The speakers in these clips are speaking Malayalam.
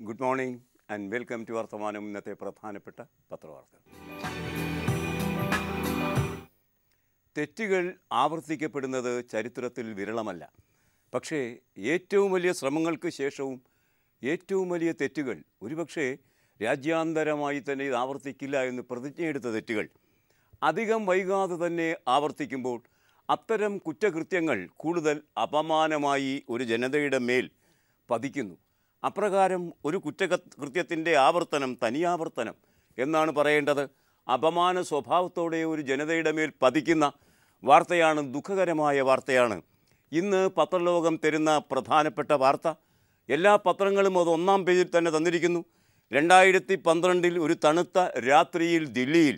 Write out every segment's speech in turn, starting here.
Good morning and welcome to വർത്തമാനം. ഇന്നത്തെ പ്രധാനപ്പെട്ട പത്രവാർത്തകൾ. തെറ്റുകൾ ആവർത്തിക്കപ്പെടുന്നത് ചരിത്രത്തിൽ വിരളമല്ല. പക്ഷേ ഏറ്റവും വലിയ ശ്രമങ്ങൾക്ക് ശേഷവും ഏറ്റവും വലിയ തെറ്റുകൾ, ഒരുപക്ഷെ രാജ്യാന്തരമായി തന്നെ ഇത് ആവർത്തിക്കില്ല എന്ന് പ്രതിജ്ഞയെടുത്ത തെറ്റുകൾ അധികം വൈകാതെ തന്നെ ആവർത്തിക്കുമ്പോൾ അത്തരം കുറ്റകൃത്യങ്ങൾ കൂടുതൽ അപമാനമായി ഒരു ജനതയുടെ മേൽ പതിക്കുന്നു. അപ്രകാരം ഒരു കുറ്റകൃത്യത്തിൻ്റെ ആവർത്തനം തനിയാവർത്തനം എന്നാണ് പറയേണ്ടത്. അപമാന സ്വഭാവത്തോടെ ഒരു ജനതയുടെ മേൽ പതിക്കുന്ന വാർത്തയാണ്, ദുഃഖകരമായ വാർത്തയാണ്. ഇന്ന് പത്രലോകം തരുന്ന പ്രധാനപ്പെട്ട വാർത്ത, എല്ലാ പത്രങ്ങളും അത് ഒന്നാം പേജിൽ തന്നെ തന്നിരിക്കുന്നു. 2012 ഒരു തണുത്ത രാത്രിയിൽ ദില്ലിയിൽ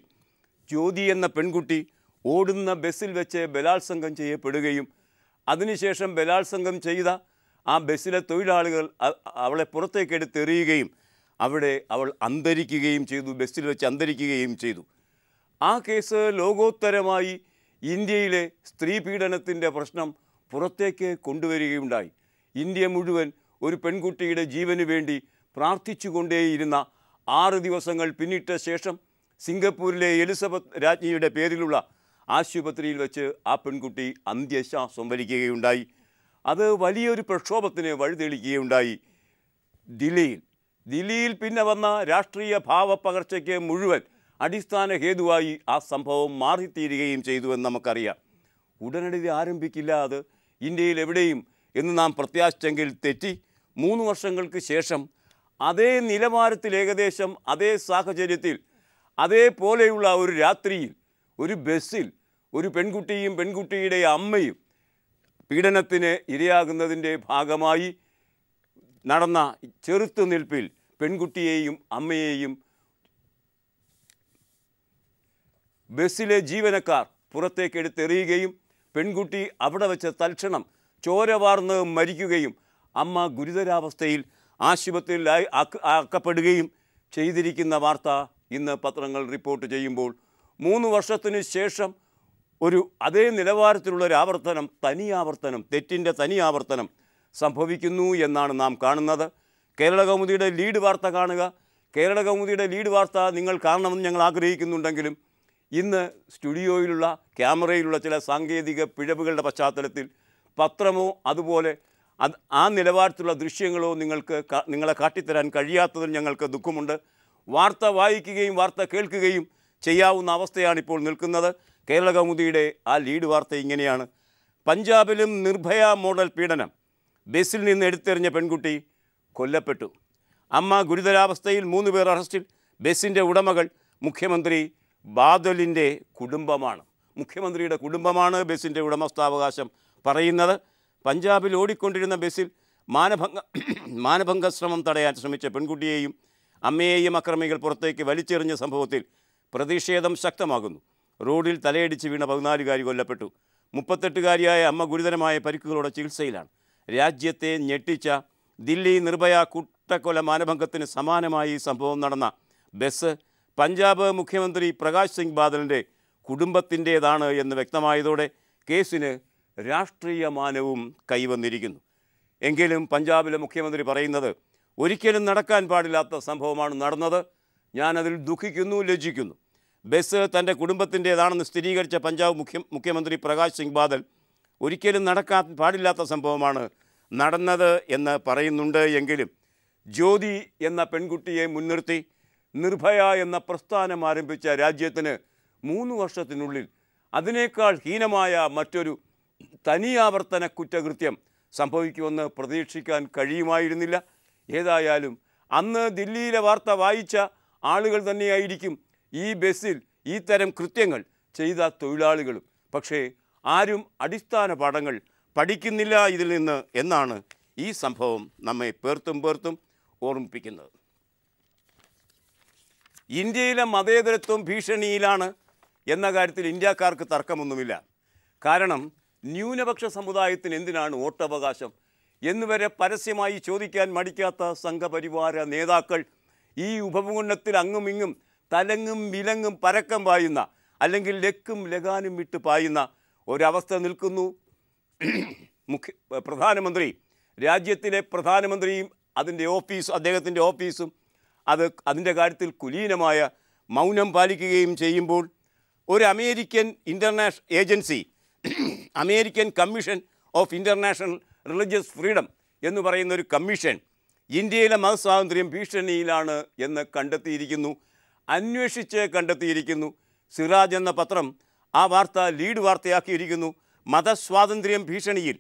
ജ്യോതി എന്ന പെൺകുട്ടി ഓടുന്ന ബസ്സിൽ വെച്ച് ബലാത്സംഗം ചെയ്യപ്പെടുകയും അതിനുശേഷം ബലാത്സംഗം ചെയ്ത ആ ബസ്സിലെ തൊഴിലാളികൾ അവളെ പുറത്തേക്ക് എടുത്തെറിയുകയും അവിടെ അവൾ അന്തരിക്കുകയും ചെയ്തു, ബസ്സിൽ വെച്ച് അന്തരിക്കുകയും ചെയ്തു. ആ കേസ് ലോകോത്തരമായി ഇന്ത്യയിലെ സ്ത്രീ പീഡനത്തിൻ്റെ പ്രശ്നം പുറത്തേക്ക് കൊണ്ടുവരികയുണ്ടായി. ഇന്ത്യ മുഴുവൻ ഒരു പെൺകുട്ടിയുടെ ജീവന് വേണ്ടി പ്രാർത്ഥിച്ചുകൊണ്ടേയിരുന്ന 6 ദിവസങ്ങൾ പിന്നിട്ട ശേഷം സിംഗപ്പൂരിലെ എലിസബത്ത് രാജ്ഞിയുടെ പേരിലുള്ള ആശുപത്രിയിൽ വെച്ച് ആ പെൺകുട്ടി അന്ത്യശ്വാസം വലിക്കുകയുണ്ടായി. അത് വലിയൊരു പ്രക്ഷോഭത്തിന് വഴിതെളിക്കുകയുണ്ടായി. ദില്ലിയിൽ പിന്നെ വന്ന രാഷ്ട്രീയ ഭാവപ്പകർച്ചയ്ക്ക് മുഴുവൻ അടിസ്ഥാന ഹേതുവായി ആ സംഭവം മാറിത്തീരുകയും ചെയ്തുവെന്ന് നമുക്കറിയാം. ഉടനടി ആരംഭിക്കില്ല അത് ഇന്ത്യയിൽ എവിടെയും എന്ന് നാം പ്രത്യാശിച്ചെങ്കിൽ തെറ്റി. 3 വർഷങ്ങൾക്ക് ശേഷം അതേ നിലവാരത്തിൽ, ഏകദേശം അതേ സാഹചര്യത്തിൽ, അതേപോലെയുള്ള ഒരു രാത്രിയിൽ ഒരു ബസ്സിൽ ഒരു പെൺകുട്ടിയും പെൺകുട്ടിയുടെ അമ്മയും പീഡനത്തിന് ഇരയാകുന്നതിൻ്റെ ഭാഗമായി നടന്ന ചെറുത്തുനിൽപ്പിൽ പെൺകുട്ടിയെയും അമ്മയെയും ബസ്സിലെ ജീവനക്കാർ പുറത്തേക്ക് എടുത്തെറിയുകയും പെൺകുട്ടി അവിടെ വെച്ച് തൽക്ഷണം ചോര വാർന്ന് മരിക്കുകയും അമ്മ ഗുരുതരാവസ്ഥയിൽ ആശുപത്രിയിൽ ആക്കപ്പെടുകയും ചെയ്തിരിക്കുന്ന വാർത്ത ഇന്ന് പത്രങ്ങൾ റിപ്പോർട്ട് ചെയ്യുമ്പോൾ 3 വർഷത്തിന് ശേഷം ഒരു അതേ നിലവാരത്തിലുള്ളൊരു ആവർത്തനം, തനിയാവർത്തനം, തെറ്റിൻ്റെ തനിയാവർത്തനം സംഭവിക്കുന്നു എന്നാണ് നാം കാണുന്നത്. കേരള കൗമുദിയുടെ ലീഡ് വാർത്ത കാണുക. കേരള കൗമുദിയുടെ ലീഡ് വാർത്ത നിങ്ങൾ കാണണമെന്ന് ഞങ്ങൾ ആഗ്രഹിക്കുന്നുണ്ടെങ്കിലും ഇന്ന് സ്റ്റുഡിയോയിലുള്ള ക്യാമറയിലുള്ള ചില സാങ്കേതിക പിഴവുകളുടെ പശ്ചാത്തലത്തിൽ പത്രമോ അതുപോലെ ആ നിലവാരത്തിലുള്ള ദൃശ്യങ്ങളോ നിങ്ങളെ കാട്ടിത്തരാൻ കഴിയാത്തതിൽ ഞങ്ങൾക്ക് ദുഃഖമുണ്ട്. വാർത്ത വായിക്കുകയും വാർത്ത കേൾക്കുകയും ചെയ്യാവുന്ന അവസ്ഥയാണിപ്പോൾ നിൽക്കുന്നത്. കേരള കൗമുദിയുടെ ആ ലീഡ് വാർത്ത ഇങ്ങനെയാണ്: പഞ്ചാബിലും നിർഭയ മോഡൽ പീഡനം, ബസ്സിൽ നിന്ന് എടുത്തെറിഞ്ഞ പെൺകുട്ടി കൊല്ലപ്പെട്ടു, അമ്മ ഗുരുതരാവസ്ഥയിൽ, 3 പേർ അറസ്റ്റിൽ, ബസ്സിൻ്റെ ഉടമകൾ മുഖ്യമന്ത്രി ബാദലിൻ്റെ കുടുംബമാണ്. മുഖ്യമന്ത്രിയുടെ കുടുംബമാണ് ബസ്സിൻ്റെ ഉടമസ്ഥാവകാശം പറയുന്നത്. പഞ്ചാബിൽ ഓടിക്കൊണ്ടിരുന്ന ബസ്സിൽ മാനഭംഗ ശ്രമം തടയാൻ ശ്രമിച്ച പെൺകുട്ടിയെയും അമ്മയെയും അക്രമികൾ പുറത്തേക്ക് വലിച്ചെറിഞ്ഞ സംഭവത്തിൽ പ്രതിഷേധം ശക്തമാകുന്നു. റോഡിൽ തലയടിച്ച് വീണ 14-കാരി കൊല്ലപ്പെട്ടു. 38-കാരിയായ അമ്മ ഗുരുതരമായ പരിക്കുകളോടെ ചികിത്സയിലാണ്. രാജ്യത്തെ ഞെട്ടിച്ച ദില്ലി നിർഭയ കൂട്ടക്കൊല മാനഭംഗത്തിന് സമാനമായി സംഭവം നടന്ന ബസ് പഞ്ചാബ് മുഖ്യമന്ത്രി പ്രകാശ് സിംഗ് ബാദലിൻ്റെ കുടുംബത്തിൻ്റേതാണ് എന്ന് വ്യക്തമായതോടെ കേസിന് രാഷ്ട്രീയ മാനവും കൈവന്നിരിക്കുന്നു. എങ്കിലും പഞ്ചാബിലെ മുഖ്യമന്ത്രി പറയുന്നത് ഒരിക്കലും നടക്കാൻ പാടില്ലാത്ത സംഭവമാണ് നടന്നത്. ഞാനതിൽ ദുഃഖിക്കുന്നു, ലജ്ജിക്കുന്നു. ബസ് തൻ്റെ കുടുംബത്തിൻ്റേതാണെന്ന് സ്ഥിരീകരിച്ച പഞ്ചാബ് മുഖ്യമന്ത്രി പ്രകാശ് സിംഗ് ബാദൽ ഒരിക്കലും നടക്കാൻ പാടില്ലാത്ത സംഭവമാണ് നടന്നത് എന്ന് പറയുന്നുണ്ട്. എങ്കിലും ജ്യോതി എന്ന പെൺകുട്ടിയെ മുൻനിർത്തി നിർഭയ എന്ന പ്രസ്ഥാനം ആരംഭിച്ച രാജ്യത്തിന് 3 വർഷത്തിനുള്ളിൽ അതിനേക്കാൾ ഹീനമായ മറ്റൊരു തനിയാവർത്തന കുറ്റകൃത്യം സംഭവിക്കുമെന്ന് പ്രതീക്ഷിക്കാൻ കഴിയുമായിരുന്നില്ല. ഏതായാലും അന്ന് ദില്ലിയിലെ വാർത്ത വായിച്ച ആളുകൾ തന്നെയായിരിക്കും ഈ ബസ്സിൽ ഈ തരം കൃത്യങ്ങൾ ചെയ്ത തൊഴിലാളികളും. പക്ഷേ ആരും അടിസ്ഥാന പാഠങ്ങൾ പഠിക്കുന്നില്ല ഇതിൽ നിന്ന് എന്നാണ് ഈ സംഭവം നമ്മെ പേർത്തും ഓർമ്മിപ്പിക്കുന്നത്. ഇന്ത്യയിലെ മതേതരത്വം ഭീഷണിയിലാണ് എന്ന കാര്യത്തിൽ ഇന്ത്യക്കാർക്ക് തർക്കമൊന്നുമില്ല. കാരണം ന്യൂനപക്ഷ സമുദായത്തിന് എന്തിനാണ് വോട്ടവകാശം എന്നുവരെ പരസ്യമായി ചോദിക്കാൻ മടിക്കാത്ത സംഘപരിവാര നേതാക്കൾ ഈ ഉപഭൂഖണ്ഡത്തിൽ അങ്ങുമിങ്ങും തലങ്ങും വിലങ്ങും പരക്കം പായുന്ന, അല്ലെങ്കിൽ ലക്കും ലഗാനും വിട്ട് പായുന്ന ഒരവസ്ഥ നിൽക്കുന്നു. പ്രധാനമന്ത്രി, രാജ്യത്തിലെ പ്രധാനമന്ത്രിയും അതിൻ്റെ അദ്ദേഹത്തിൻ്റെ ഓഫീസും അതിൻ്റെ കാര്യത്തിൽ കുലീനമായ മൗനം പാലിക്കുകയും ചെയ്യുമ്പോൾ ഒരു American international agency American commission of international religious freedom എന്ന് പറയുന്ന ഒരു കമ്മീഷൻ ഇന്ത്യയിലെ മതസ്വാതന്ത്ര്യം ഭീഷണിയിലാണ് എന്ന് കണ്ടെത്തിയിരിക്കുന്നു. സിറാജ് എന്ന പത്രം ആ വാർത്ത ലീഡ് വാർത്തയാക്കിയിരിക്കുന്നു. മതസ്വാതന്ത്ര്യം ഭീഷണിയിൽ,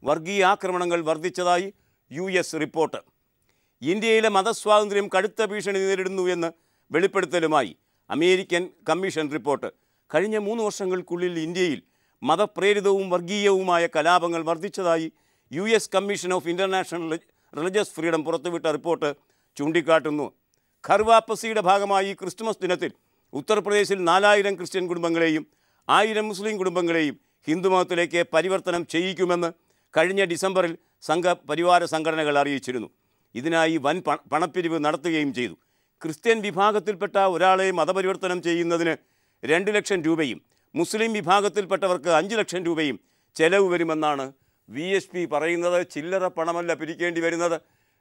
വർഗീയാക്രമണങ്ങൾ വർദ്ധിച്ചതായി US റിപ്പോർട്ട്. ഇന്ത്യയിലെ മതസ്വാതന്ത്ര്യം കടുത്ത ഭീഷണി നേരിടുന്നു എന്ന് വെളിപ്പെടുത്തലുമായി അമേരിക്കൻ കമ്മീഷൻ റിപ്പോർട്ട്. കഴിഞ്ഞ 3 വർഷങ്ങൾക്കുള്ളിൽ ഇന്ത്യയിൽ മതപ്രേരിതവും വർഗീയവുമായ കലാപങ്ങൾ വർദ്ധിച്ചതായി US commission of international religious freedom പുറത്തുവിട്ട റിപ്പോർട്ട് ചൂണ്ടിക്കാട്ടുന്നു. ഖർവാപ്പസിയുടെ ഭാഗമായി ക്രിസ്തുമസ് ദിനത്തിൽ ഉത്തർപ്രദേശിൽ 4000 ക്രിസ്ത്യൻ കുടുംബങ്ങളെയും 1000 മുസ്ലിം കുടുംബങ്ങളെയും ഹിന്ദുമതത്തിലേക്ക് പരിവർത്തനം ചെയ്യിക്കുമെന്ന് കഴിഞ്ഞ ഡിസംബറിൽ സംഘപരിവാര സംഘടനകൾ അറിയിച്ചിരുന്നു. ഇതിനായി വൻ പണപ്പിരിവ് നടത്തുകയും ചെയ്തു. ക്രിസ്ത്യൻ വിഭാഗത്തിൽപ്പെട്ട ഒരാളെ മതപരിവർത്തനം ചെയ്യുന്നതിന് 2 ലക്ഷം രൂപയും മുസ്ലിം വിഭാഗത്തിൽപ്പെട്ടവർക്ക് 5 ലക്ഷം രൂപയും ചെലവ് വരുമെന്നാണ് VSP പറയുന്നത്. ചില്ലറ പണമല്ല പിരിക്കേണ്ടി വരുന്നത്.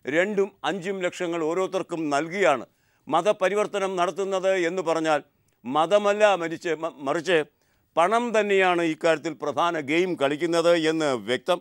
2ഉം 5ഉം ലക്ഷങ്ങൾ ഓരോരുത്തർക്കും നൽകിയാണ് മതപരിവർത്തനം നടത്തുന്നത് എന്ന് പറഞ്ഞാൽ മതമല്ല മറിച്ച് പണം തന്നെയാണ് ഇക്കാര്യത്തിൽ പ്രധാന ഗെയിം കളിക്കുന്നത് എന്ന് വ്യക്തം.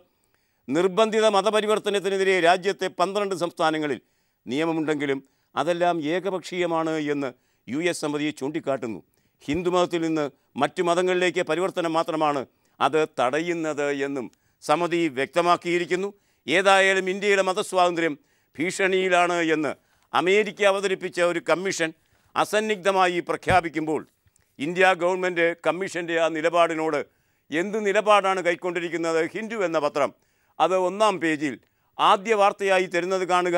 നിർബന്ധിത മതപരിവർത്തനത്തിനെതിരെ രാജ്യത്തെ 12 സംസ്ഥാനങ്ങളിൽ നിയമമുണ്ടെങ്കിലും അതെല്ലാം ഏകപക്ഷീയമാണ് എന്ന് US സമിതി ചൂണ്ടിക്കാട്ടുന്നു. ഹിന്ദുമതത്തിൽ നിന്ന് മറ്റു മതങ്ങളിലേക്ക് പരിവർത്തനം മാത്രമാണ് അത് തടയുന്നത് എന്നും സമിതി വ്യക്തമാക്കിയിരിക്കുന്നു. ഏതായാലും ഇന്ത്യയുടെ മതസ്വാതന്ത്ര്യം ഭീഷണിയിലാണ് എന്ന് അമേരിക്ക അവതരിപ്പിച്ച ഒരു കമ്മീഷൻ അസന്നിഗ്ധമായി പ്രഖ്യാപിക്കുമ്പോൾ ഇന്ത്യ ഗവൺമെൻറ് കമ്മീഷൻ്റെ ആ നിലപാടിനോട് എന്ത് നിലപാടാണ് കൈക്കൊണ്ടിരിക്കുന്നത്? ഹിന്ദു എന്ന പത്രം അത് 1-ാം പേജിൽ ആദ്യ വാർത്തയായി തരുന്നത് കാണുക.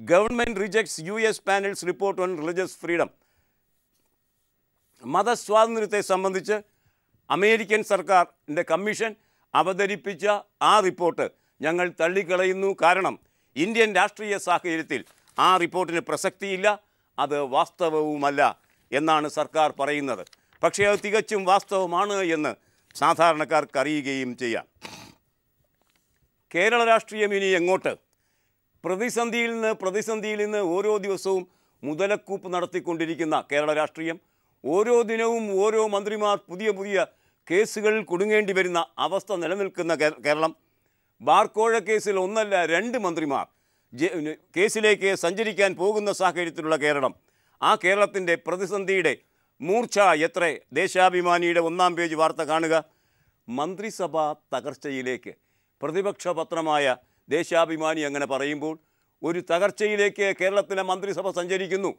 Government rejects US panel's report on religious freedom. മതസ്വാതന്ത്ര്യത്തെ സംബന്ധിച്ച് അമേരിക്കൻ സർക്കാരിൻ്റെ കമ്മീഷൻ അവതരിപ്പിച്ച ആ റിപ്പോർട്ട് ഞങ്ങൾ തള്ളിക്കളയുന്നു. കാരണം ഇന്ത്യൻ രാഷ്ട്രീയ സാഹചര്യത്തിൽ ആ റിപ്പോർട്ടിന് പ്രസക്തിയില്ല, അത് വാസ്തവവുമല്ല എന്നാണ് സർക്കാർ പറയുന്നത്. പക്ഷേ അത് തികച്ചും വാസ്തവമാണ് എന്ന് സാധാരണക്കാർക്ക് അറിയുകയും ചെയ്യാം. കേരള രാഷ്ട്രീയം ഇനി എങ്ങോട്ട്? പ്രതിസന്ധിയിൽ നിന്ന് ഓരോ ദിവസവും മുതലക്കൂപ്പ് നടത്തിക്കൊണ്ടിരിക്കുന്ന കേരള രാഷ്ട്രീയം, ഓരോ ദിനവും ഓരോ മന്ത്രിമാർ പുതിയ കേസുകളിൽ കുടുങ്ങേണ്ടി വരുന്ന അവസ്ഥ നിലനിൽക്കുന്ന കേരളം, ബാർക്കോഴ കേസിൽ 1 അല്ല 2 മന്ത്രിമാർ കേസിലേക്ക് സഞ്ചരിക്കാൻ പോകുന്ന സാഹചര്യത്തിലുള്ള കേരളം, ആ കേരളത്തിൻ്റെ പ്രതിസന്ധിയുടെ മൂർച്ച എത്ര? ദേശാഭിമാനിയുടെ 1-ാം പേജ് വാർത്ത കാണുക. മന്ത്രിസഭ തകർച്ചയിലേക്ക്. പ്രതിപക്ഷ പത്രമായ ദേശാഭിമാനി അങ്ങനെ പറയുമ്പോൾ ഒരു തകർച്ചയിലേക്ക് കേരളത്തിലെ മന്ത്രിസഭ സഞ്ചരിക്കുന്നു.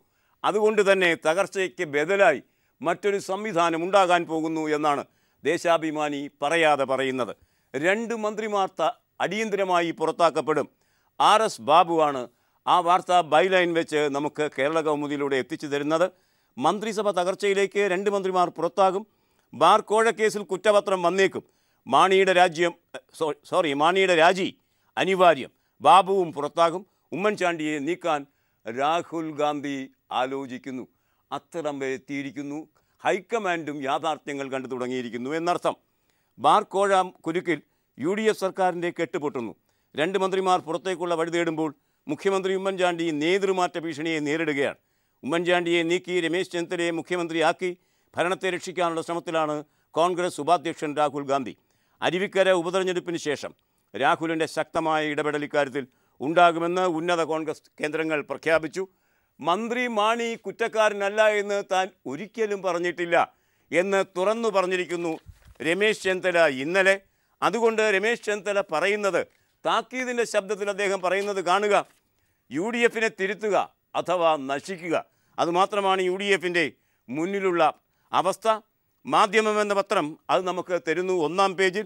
അതുകൊണ്ട് തന്നെ തകർച്ചയ്ക്ക് ബദലായി മറ്റൊരു സംവിധാനം ഉണ്ടാകാൻ പോകുന്നു എന്നാണ് ദേശാഭിമാനി പറയാതെ പറയുന്നത്. 2 മന്ത്രിമാർ അടിയന്തരമായി പുറത്താക്കപ്പെടും. RS ബാബുവാണ് ആ വാർത്ത ബൈലൈൻ വെച്ച് നമുക്ക് കേരള കൗമുദിയിലൂടെ എത്തിച്ചു തരുന്നത്. മന്ത്രിസഭ തകർച്ചയിലേക്ക്, 2 മന്ത്രിമാർ പുറത്താകും. ബാർക്കോഴ കേസിൽ കുറ്റപത്രം വന്നേക്കും. മാണിയുടെ രാജി അനിവാര്യം. ബാബുവും പുറത്താകും. ഉമ്മൻചാണ്ടിയെ നീക്കാൻ രാഹുൽ ഗാന്ധി ആലോചിക്കുന്നു. അത്തരം വരെ എത്തിയിരിക്കുന്നു. ഹൈക്കമാൻഡും യാഥാർത്ഥ്യങ്ങൾ കണ്ടു തുടങ്ങിയിരിക്കുന്നു എന്നർത്ഥം. ബാർക്കോഴ കുരുക്കിൽ UDF സർക്കാരിൻ്റെ കെട്ടുപൊട്ടുന്നു. 2 മന്ത്രിമാർ പുറത്തേക്കുള്ള വഴി തേടുമ്പോൾ മുഖ്യമന്ത്രി ഉമ്മൻചാണ്ടി നേതൃമാറ്റ ഭീഷണിയെ നേരിടുകയാണ്. ഉമ്മൻചാണ്ടിയെ നീക്കി രമേശ് ചെന്നിത്തലയെ മുഖ്യമന്ത്രിയാക്കി ഭരണത്തെ രക്ഷിക്കാനുള്ള ശ്രമത്തിലാണ് കോൺഗ്രസ് ഉപാധ്യക്ഷൻ രാഹുൽ ഗാന്ധി. അരുവിക്കര ഉപതെരഞ്ഞെടുപ്പിന് ശേഷം രാഹുലിൻ്റെ ശക്തമായ ഇടപെടൽ ഇക്കാര്യത്തിൽ ഉണ്ടാകുമെന്ന് ഉന്നത കോൺഗ്രസ് കേന്ദ്രങ്ങൾ പ്രഖ്യാപിച്ചു. മന്ത്രി മാണി കുറ്റക്കാരനല്ല എന്ന് താൻ ഒരിക്കലും പറഞ്ഞിട്ടില്ല എന്ന് തുറന്നു പറഞ്ഞിരിക്കുന്നു രമേശ് ചെന്നിത്തല ഇന്നലെ. അതുകൊണ്ട് രമേശ് ചെന്നിത്തല പറയുന്നത്, താക്കീതിൻ്റെ ശബ്ദത്തിൽ അദ്ദേഹം പറയുന്നത് കാണുക, UDFനെ തിരുത്തുക അഥവാ നശിക്കുക. അതുമാത്രമാണ് UDFൻ്റെ മുന്നിലുള്ള അവസ്ഥ. മാധ്യമമെന്ന പത്രം അത് നമുക്ക് തരുന്നു 1-ാം പേജിൽ.